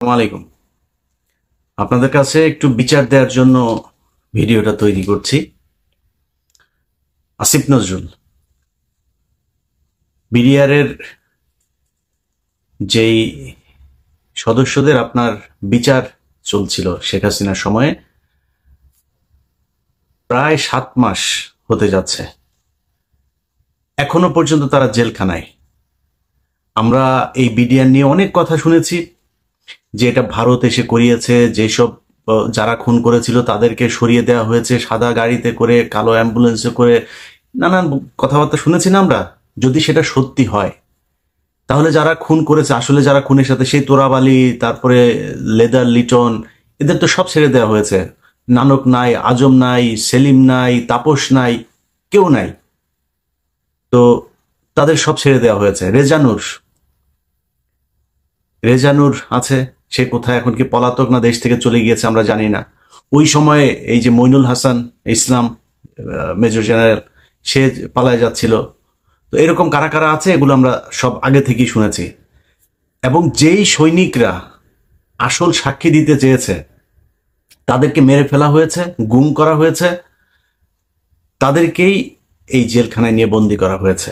আসসালামু আলাইকুম। আপনাদের কাছে একটু বিচার দেওয়ার জন্য ভিডিওটা তৈরি করছি। আসিফ নজরুল বিডিআরের যেই সদস্যদের আপনার বিচার চলছিল শেখ হাসিনার সময়ে, প্রায় 7 মাস হতে যাচ্ছে, এখনো পর্যন্ত তারা জেলখানায়। আমরা এই বিডিআর নিয়ে অনেক কথা শুনেছি যে এটা ভারত এসে করিয়েছে, যেসব যারা খুন করেছিল তাদেরকে সরিয়ে দেওয়া হয়েছে, সাদা গাড়িতে করে, কালো অ্যাম্বুলেন্সে করে, নানান কথাবার্তা শুনেছি না আমরা। যদি সেটা সত্যি হয় তাহলে যারা খুন করেছে, আসলে যারা খুনের সাথে, সেই তোরাবালি, তারপরে লেদার লিটন, এদের তো সব ছেড়ে দেওয়া হয়েছে। নানক নাই, আজম নাই, সেলিম নাই, তাপস নাই, কেউ নাই। তো তাদের সব ছেড়ে দেওয়া হয়েছে। রেজানুর আছে, সে কোথায় এখন? কি পলাতক না দেশ থেকে চলে গিয়েছে আমরা জানি না। ওই সময়ে এই যে মইনুল হাসান ইসলাম, মেজর জেনারেল, সে পালায় যাচ্ছিল। তো এরকম কারা কারা আছে এগুলো আমরা সব আগে থেকেই শুনেছি। এবং যেই সৈনিকরা আসল সাক্ষী দিতে চেয়েছে তাদেরকে মেরে ফেলা হয়েছে, গুম করা হয়েছে, তাদেরকেই এই জেলখানায় নিয়ে বন্দি করা হয়েছে।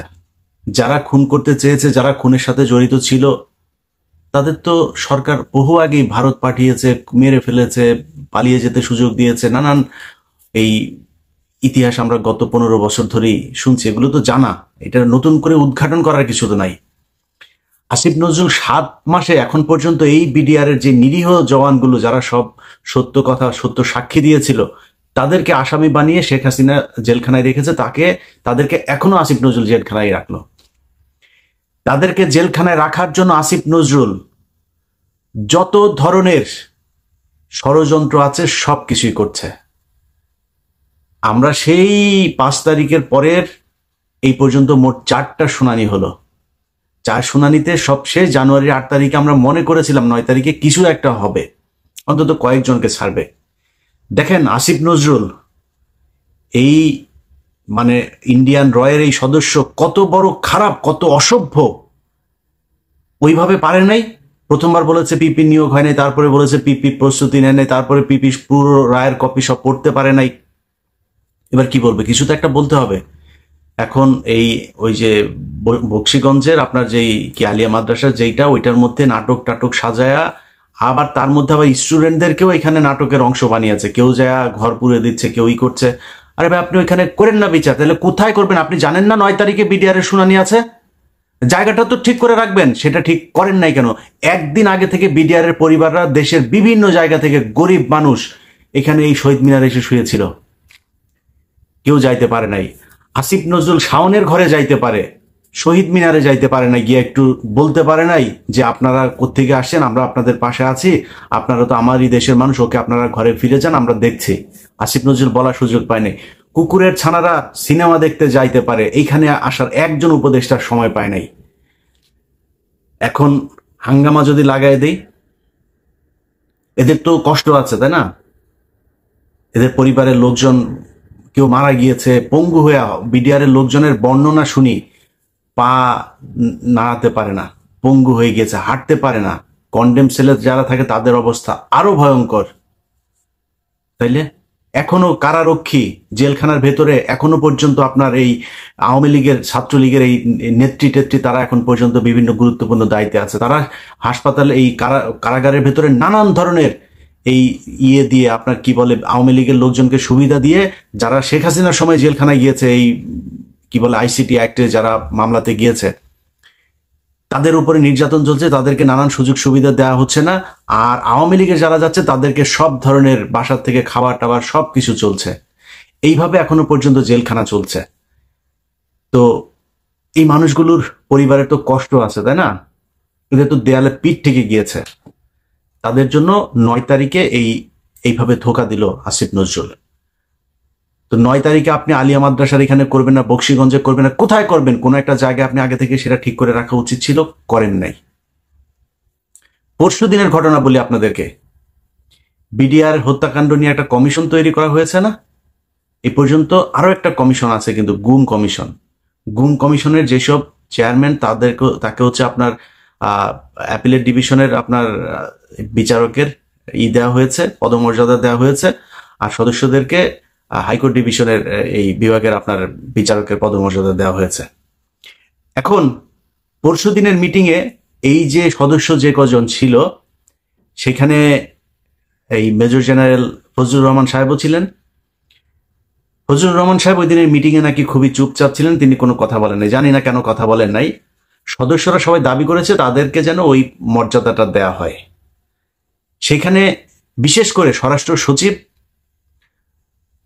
যারা খুন করতে চেয়েছে, যারা খুনের সাথে জড়িত ছিল, তাদের তো সরকার বহু আগেই ভারত পাঠিয়েছে, মেরে ফেলেছে, পালিয়ে যেতে সুযোগ দিয়েছে। নানান এই ইতিহাস আমরা গত 15 বছর ধরেই শুনছি, এগুলো তো জানা, এটা নতুন করে উদ্ঘাটন করার কিছু তো নাই। আসিফ নজরুল 7 মাসে এখন পর্যন্ত এই বিডিআর এর যে নিরীহ জওয়ানগুলো, যারা সব সত্য কথা, সত্য সাক্ষী দিয়েছিল, তাদেরকে আসামি বানিয়ে শেখ হাসিনা জেলখানায় রেখেছে। তাদেরকে এখনো আসিফ নজরুল জেলখানায় রাখলো। তাদেরকে জেলখানায় রাখার জন্য আসিফ নজরুল যত ধরনের ষড়যন্ত্র আছে সবকিছুই করছে। আমরা সেই 5 তারিখের পরের এই পর্যন্ত মোট 4টা শুনানি হলো। 4 শুনানিতে সবশেষ জানুয়ারির 8 তারিখে আমরা মনে করেছিলাম 9 তারিখে কিছু একটা হবে, অন্তত কয়েকজনকে ছাড়বে। দেখেন আসিফ নজরুল এই মানে ইন্ডিয়ান রয়ের এই সদস্য কত বড় খারাপ, কত অসভ্য। ওইভাবে পারে নাই। প্রথমবার বলেছে পিপি নিয়োগ হয় নাই, তারপরে বলেছে পিপি প্রস্তুতি নেয় নাই, তারপরে পিপি পুরো রায়ের কপি সব পড়তে পারে নাই। এবার কি বলবে? কিছু তো একটা বলতে হবে। এখন এই ওই যে বক্সিগঞ্জের আপনার যেই কি আলিয়া মাদ্রাসা যেইটা, ওইটার মধ্যে নাটক টাটক সাজায়া, আবার তার মধ্যে আবার স্টুডেন্টদেরকেও এখানে নাটকের অংশ বানিয়েছে। কেউ যায় ঘর পুড়ে দিচ্ছে, কেউ ই করছে। আরে ভাই, আপনি ওইখানে করেন না বিচার, তাহলে কোথায় করবেন? আপনি জানেন না 9 তারিখে বিডিআর এর শুনানি আছে? জায়গাটা তো ঠিক করে রাখবেন, সেটা ঠিক করেন নাই কেন? একদিন আগে থেকে বিডিআর এর পরিবাররা দেশের বিভিন্ন জায়গা থেকে, গরিব মানুষ এখানে এই শহীদ মিনারে এসে শুয়েছিল, কেউ যাইতে পারে নাই। আসিফ নজরুল শাওনের ঘরে যাইতে পারে, শহীদ মিনারে যাইতে পারে না, গিয়ে একটু বলতে পারে নাই যে আপনারা কোত্থেকে আসছেন, আমরা আপনাদের পাশে আছি, আপনারা তো আমারই দেশের মানুষ, ওকে আপনারা ঘরে ফিরে যান, আমরা দেখছি। আসিফ নজরুল বলার সুযোগ পায় নাই। কুকুরের ছানারা সিনেমা দেখতে যাইতে পারে, এইখানে আসার একজন উপদেষ্টার সময় পায় নাই। এখন হাঙ্গামা যদি লাগাই দেই, এদের তো কষ্ট আছে, তাই না? এদের পরিবারের লোকজন, কেউ মারা গিয়েছে, পঙ্গু হয়ে, বিডিআর এর লোকজনের বর্ণনা শুনি, পা নাড়াতে পারে না, পঙ্গু হয়ে গিয়েছে, হাঁটতে পারে না। কন্ডেম সেলে যারা থাকে তাদের অবস্থা আরো ভয়ঙ্কর। তাইলে এখনো কারারক্ষী জেলখানার ভেতরে, এখনো পর্যন্ত আপনার এই আওয়ামী লীগের, ছাত্রলীগের এই নেত্রী টেত্রী, তারা এখন পর্যন্ত বিভিন্ন গুরুত্বপূর্ণ দায়িত্বে আছে। তারা হাসপাতালে, এই কারাগারের ভেতরে নানান ধরনের এই দিয়ে আপনার কি বলে, আওয়ামী লীগের লোকজনকে সুবিধা দিয়ে, যারা শেখ হাসিনার সময় জেলখানায় গিয়েছে, এই কি বলে আইসিটি অ্যাক্টে যারা মামলাতে গিয়েছে, তাদের উপরে নির্যাতন চলছে, তাদেরকে নানান সুযোগ সুবিধা দেওয়া হচ্ছে না। আর আওয়ামী লীগের যারা যাচ্ছে তাদেরকে সব ধরনের বাসার থেকে খাবার টাবার সবকিছু চলছে। এইভাবে এখনো পর্যন্ত জেলখানা চলছে। তো এই মানুষগুলোর পরিবারের তো কষ্ট আছে, তাই না? এদের তো দেয়ালে পিঠ থেকে গিয়েছে। তাদের জন্য 9 তারিখে এইভাবে ধোকা দিল আসিফ নজরুল। তো 9 তারিখে আপনি আলিয়া মাদ্রাসার এখানে করবেন না, বক্সিগঞ্জে করবেন না, কোথায় করবেন? কোন একটা জায়গায় আপনি আগে থেকে সেটা ঠিক করে রাখা উচিত ছিল, করেন নাই। পরশু দিনের ঘটনা বলি আপনাদেরকে। বিডিআর হত্যাকাণ্ড নিয়ে একটা কমিশন তৈরি করা হয়েছে না? এ পর্যন্ত আরো একটা কমিশন আছে, কিন্তু গুম কমিশনের যেসব চেয়ারম্যান, তাকে হচ্ছে আপনার অ্যাপিলেট ডিভিশনের আপনার বিচারকের দেওয়া হয়েছে, পদমর্যাদা দেওয়া হয়েছে, আর সদস্যদেরকে হাইকোর্ট ডিভিশনের এই বিভাগের আপনার বিচারকের পদমর্যাদা দেওয়া হয়েছে। এখন পরশু দিনের মিটিংয়ে এই যে সদস্য যে কজন ছিল, সেখানে এই মেজর জেনারেল ফজলুর রহমান সাহেবও ছিলেন। ফজলুর রহমান সাহেব ওই দিনের মিটিংয়ে নাকি খুবই চুপচাপ ছিলেন, তিনি কোনো কথা বলেন নাই। জানি না কেন কথা বলেন নাই। সদস্যরা সবাই দাবি করেছে তাদেরকে যেন ওই মর্যাদাটা দেয়া হয়। সেখানে বিশেষ করে স্বরাষ্ট্র সচিব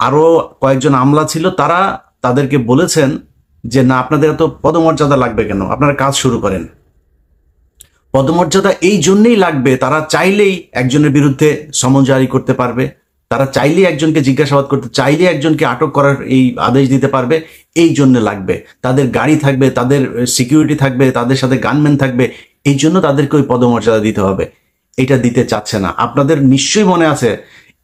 আরো কয়েকজন আমলা ছিল, তারা তাদেরকে বলেছেন যে না, আপনাদের এত পদমর্যাদা লাগবে কেন, আপনারা কাজ শুরু করেন। পদমর্যাদা এই জন্যই লাগবে, তারা চাইলেই একজনের বিরুদ্ধে সমন জারি করতে পারবে, তারা চাইলেই একজনকে জিজ্ঞাসাবাদ করতে, চাইলে একজনকে আটক করার এই আদেশ দিতে পারবে, এই জন্য লাগবে। তাদের গাড়ি থাকবে, তাদের সিকিউরিটি থাকবে, তাদের সাথে গানম্যান থাকবে, এই জন্য তাদেরকে ওই পদমর্যাদা দিতে হবে। এটা দিতে চাচ্ছে না। আপনাদের নিশ্চয়ই মনে আছে,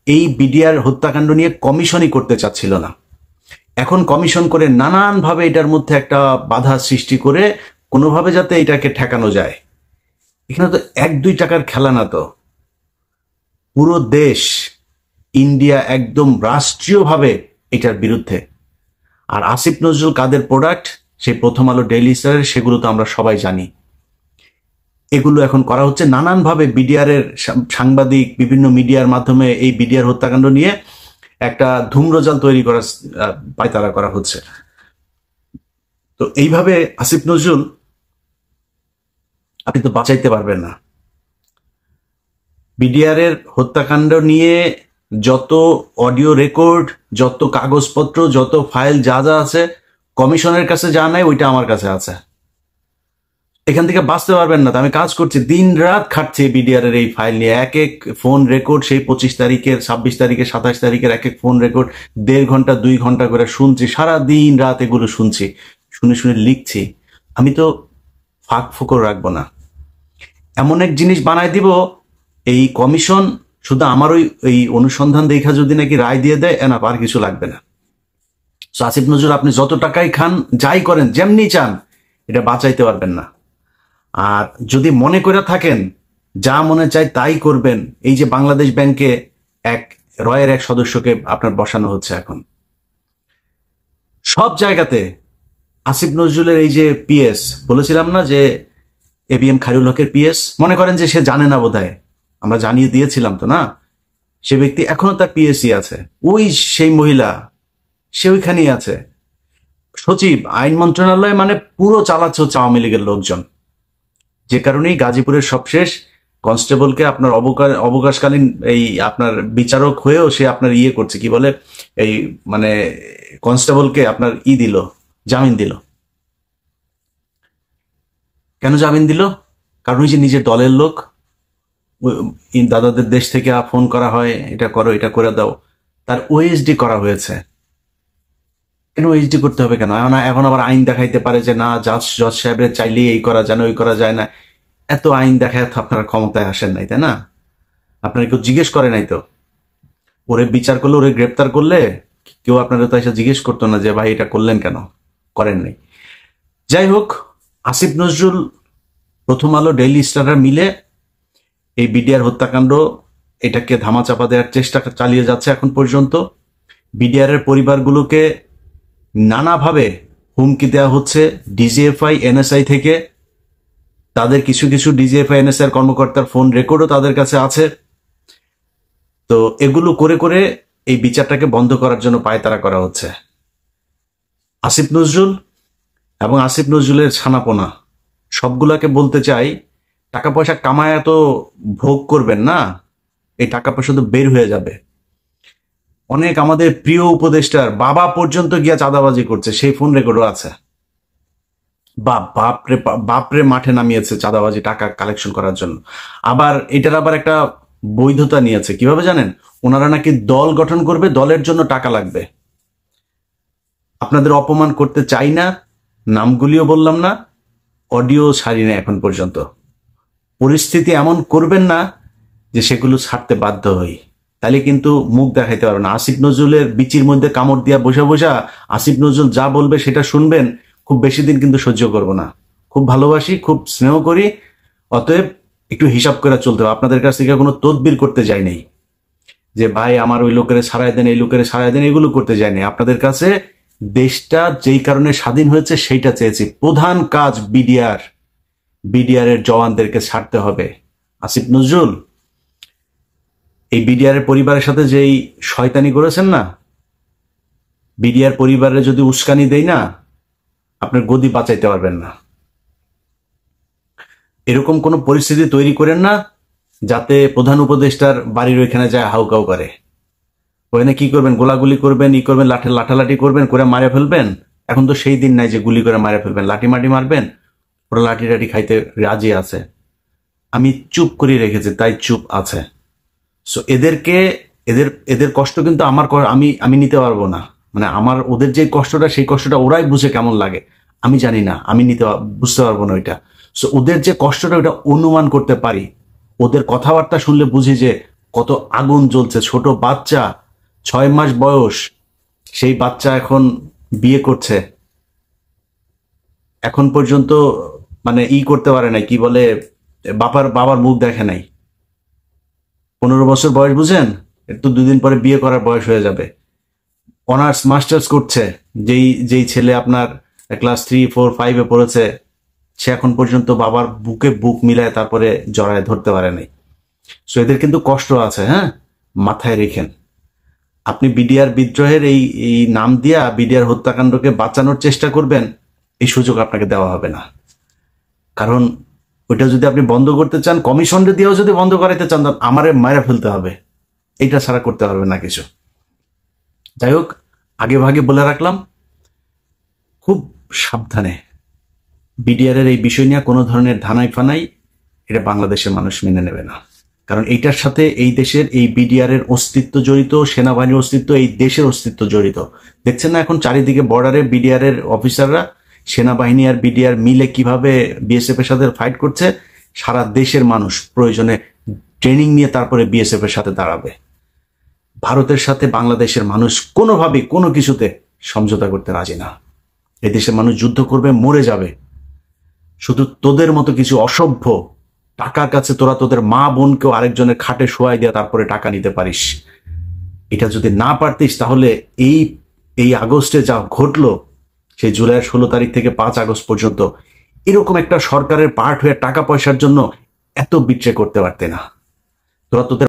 এই বিডিআর হত্যাকাণ্ড নিয়ে কমিশনই করতে চাচ্ছিল না। এখন কমিশন করে নানানভাবে এটার মধ্যে একটা বাধা সৃষ্টি করে কোনোভাবে যাতে এটাকে ঠেকানো যায়। এখানে তো 1-2 টাকার খেলা না, তো পুরো দেশ, ইন্ডিয়া একদম রাষ্ট্রীয়ভাবে এটার বিরুদ্ধে। আর আসিফ নজরুল কাদের প্রোডাক্ট, সেই প্রথম আলো, ডেইলি স্টারের, সেগুলো তো আমরা সবাই জানি। এগুলো এখন করা হচ্ছে নানানভাবে। বিডিআর এর সাংবাদিক বিভিন্ন মিডিয়ার মাধ্যমে এই বিডিআর হত্যাকাণ্ড নিয়ে একটা ধূম্রজাল তৈরি করার পায়তারা করা হচ্ছে। তো এইভাবে আসিফ নজরুল আপনি তো বাঁচাইতে পারবেন না। বিডিআর এর হত্যাকাণ্ড নিয়ে যত অডিও রেকর্ড, যত কাগজপত্র, যত ফাইল যা যা আছে, কমিশনের কাছে যা নাই ওইটা আমার কাছে আছে। এখান থেকে বাঁচতে পারবেন না। আমি কাজ করছি, দিন রাত খাটছি বিডিআর এর এই ফাইল নিয়ে। এক এক ফোন রেকর্ড, সেই 25 তারিখের, 26 তারিখের, 27 তারিখের এক এক ফোন রেকর্ড 1.5 ঘন্টা 2 ঘন্টা করে শুনছি, সারা দিন রাত এগুলো শুনছি, শুনে শুনে লিখছি। আমি তো ফাঁক ফোকর রাখবো না। এমন এক জিনিস বানায় দিব, এই কমিশন শুধু আমার ওই অনুসন্ধান দেখা যদি নাকি রায় দিয়ে দেয়, না আর কিছু লাগবে না। আসিফ নজরুল আপনি যত টাকাই খান, যাই করেন, যেমনি চান, এটা বাঁচাইতে পারবেন না। আর যদি মনে করে থাকেন যা মনে চায় তাই করবেন, এই যে বাংলাদেশ ব্যাংকে রয়ের এক সদস্যকে আপনার বসানো হচ্ছে, এখন সব জায়গাতে আসিফ নজরুলের এই যে পিএস, বলেছিলাম না যে এবিএম খায়রুল হকের পিএস, মনে করেন যে সে জানে না বোধহয়, আমরা জানিয়ে দিয়েছিলাম তো না, সে ব্যক্তি এখনো তার পিএসসি আছে, ওই সেই মহিলা সে ওইখানেই আছে। সচিব আইন মন্ত্রণালয় মানে পুরো চালাচ্ছে হচ্ছে আওয়ামী লীগের লোকজন। যে কারণেই গাজীপুরের সবশেষ কনস্টেবলকে আপনার অবকাশকালীন এই আপনার বিচারক হয়েও সে আপনার করছে, কি বলে, এই মানে কনস্টেবলকে আপনার দিল, জামিন দিল। কেন জামিন দিল? কারণ ওই যে নিজের দলের লোক, দাদাদের দেশ থেকে ফোন করা হয়, এটা করো, এটা করে দাও, তার ওএসডি করা হয়েছে। কেন ওএসডি করতে হবে কেন? এখন আবার আইন দেখাইতে পারে যে না, জজ সাহেবের চাইলেই এই করা যায় না, ওই করা যায় না। এত আইন দেখায় তো আপনারা ক্ষমতায় আসেন নাই, তাই না? আপনারা কেউ জিজ্ঞেস করে নাই তো? ওরে বিচার করলে, ওরে গ্রেপ্তার করলে কেউ আপনারা তো এসে জিজ্ঞেস করতো না যে ভাই এটা করলেন কেন, করেন নাই। যাই হোক, আসিফ নজরুল, প্রথম আলো, ডেইলি স্টার মিলে এই বিডিআর হত্যাকাণ্ড এটাকে ধামাচাপা দেওয়ার চেষ্টা চালিয়ে যাচ্ছে এখন পর্যন্ত। বিডিআর এর পরিবারগুলোকে নানাভাবে হুমকি দেওয়া হচ্ছে ডিজিএফআই, এনএসআই থেকে। তাদের কিছু কিছু ডিজিএফআই, এনএসআই কর্মকর্তার ফোন রেকর্ডও তাদের কাছে আছে। তো এগুলো করে করে এই বিচারটাকে বন্ধ করার জন্য পায়তারা করা হচ্ছে। আসিফ নজরুল এবং আসিফ নজরুলের ছানাপোনা সবগুলাকে বলতে চাই, টাকা পয়সা কামায় তো ভোগ করবেন না, এই টাকা পয়সা তো বের হয়ে যাবে। অনেক আমাদের প্রিয় উপদেষ্টার বাবা পর্যন্ত গিয়া চাঁদাবাজি করছে, সেই ফোন রেকর্ডও আছে। বাপরে মাঠে নামিয়েছে চাঁদাবাজি টাকা কালেকশন করার জন্য। আবার এটার আবার একটা বৈধতা নিয়েছে, কিভাবে জানেন? ওনারা নাকি দল গঠন করবে, দলের জন্য টাকা লাগবে। আপনাদের অপমান করতে চাই না, নামগুলিও বললাম না, অডিও ছাড়ি না এখন পর্যন্ত। পরিস্থিতি এমন করবেন না যে সেগুলো ছাড়তে বাধ্য হই, তাহলে কিন্তু মুখ দেখাইতে পারবে না। আসিফ নজরুলের বিচির মধ্যে কামড় দিয়া বসা বসা আসিফ নজরুল যা বলবে সেটা শুনবেন, খুব বেশি দিন কিন্তু সহ্য করব না। খুব ভালোবাসি, খুব স্নেহ করি, অতএব একটু হিসাব করে চলতে হবে। আপনাদের কাছ থেকে কোনো তদবির করতে যাই নাই যে ভাই আমার ওই লোকের সারাই দেন, এই লোকের সারাই দেন, এগুলো করতে যাই নাই। আপনাদের কাছে দেশটা যেই কারণে স্বাধীন হয়েছে সেইটা চেয়েছি। প্রধান কাজ বিডিআর এর জওয়ানদেরকে ছাড়তে হবে। আসিফ নজরুল এই বিডিআর এর পরিবারের সাথে যেই শয়তানি করেছেন না, বিডিআর পরিবারে যদি উস্কানি দেই না, আপনার গদি বাঁচাইতে পারবেন না। এরকম কোন পরিস্থিতি তৈরি করেন না যাতে প্রধান উপদেষ্টার বাড়ির ওইখানে যায় হাউকাউ করে। ওখানে কি করবেন? গোলাগুলি করবেন, করবেন, লাঠালাঠি করবেন, করে মারে ফেলবেন। এখন তো সেই দিন নাই যে গুলি করে মারে ফেলবেন, লাঠি মাটি মারবেন। ওরা লাঠি টাঠি খাইতে রাজি আছে। আমি চুপ করে রেখেছি, তাই চুপ আছে। সো এদের কষ্ট কিন্তু আমি নিতে পারবো না। মানে আমার ওদের যে কষ্টটা, সেই কষ্টটা ওরাই বুঝে কেমন লাগে। আমি জানি না, আমি বুঝতে পারবো না ওইটা। সো ওদের যে কষ্টটা ওইটা অনুমান করতে পারি। ওদের কথাবার্তা শুনলে বুঝি যে কত আগুন জ্বলছে। ছোট বাচ্চা, 6 মাস বয়স, সেই বাচ্চা এখন বিয়ে করছে, এখন পর্যন্ত মানে করতে পারে নাই, কি বলে, বাবার মুখ দেখে নাই। 15 বছর বয়স, বুঝেন? একটু 2 দিন পরে বিয়ে করার বয়স হয়ে যাবে। অনার্স মাস্টার্স করছে যেই ছেলে আপনার ক্লাস 3, 4, 5-এ পড়েছে, সে এখন পর্যন্ত বাবার বুকে বুক মিলায় তারপরে জড়ায় ধরতে পারে নাই। সো এদের কিন্তু কষ্ট আছে, হ্যাঁ, মাথায় রেখেন। আপনি বিডিআর বিদ্রোহের এই নাম দিয়া বিডিআর হত্যাকাণ্ডকে বাঁচানোর চেষ্টা করবেন, এই সুযোগ আপনাকে দেওয়া হবে না। কারণ ওইটা যদি আপনি বন্ধ করতে চান, কমিশন দিয়েও যদি বন্ধ করাইতে চান, আমারে মারা ফেলতে হবে। এইটা ছাড়া করতে পারবে না কিছু। যাই হোক, আগে ভাগে বলে রাখলাম, খুব সাবধানে। বিডিআর এর এই বিষয় নিয়ে কোনো ধরনের ধানাই ফানাই এটা বাংলাদেশের মানুষ মেনে নেবে না। কারণ এইটার সাথে এই দেশের এই বিডিআর এর অস্তিত্ব জড়িত, সেনাবাহিনীর অস্তিত্ব, এই দেশের অস্তিত্ব জড়িত। দেখছেন না এখন চারিদিকে বর্ডারে বিডিআর এর অফিসাররা, সেনাবাহিনী আর বিডিআর মিলে কিভাবে বিএসএফ এর সাথে ফাইট করছে। সারা দেশের মানুষ প্রয়োজনে ট্রেনিং নিয়ে তারপরে বিএসএফ এর সাথে দাঁড়াবে। ভারতের সাথে বাংলাদেশের মানুষ কোনোভাবেই কোনো কিছুতে সমঝোতা করতে রাজি না। এদেশের মানুষ যুদ্ধ করবে, মরে যাবে। শুধু তোদের মতো কিছু অসভ্য টাকার কাছে তোরা তোদের মা বোনকেও আরেকজনের খাটে শোয়াই দিয়ে তারপরে টাকা নিতে পারিস। এটা যদি না পারতিস, তাহলে এই আগস্টে যা ঘটলো, সেই জুলাইয়ের 16 তারিখ থেকে 5 আগস্ট পর্যন্ত, এরকম একটা সরকারের পার্ট হয়ে টাকা পয়সার জন্য এত বিট্রে করতে পারতে না। তোরা তোদের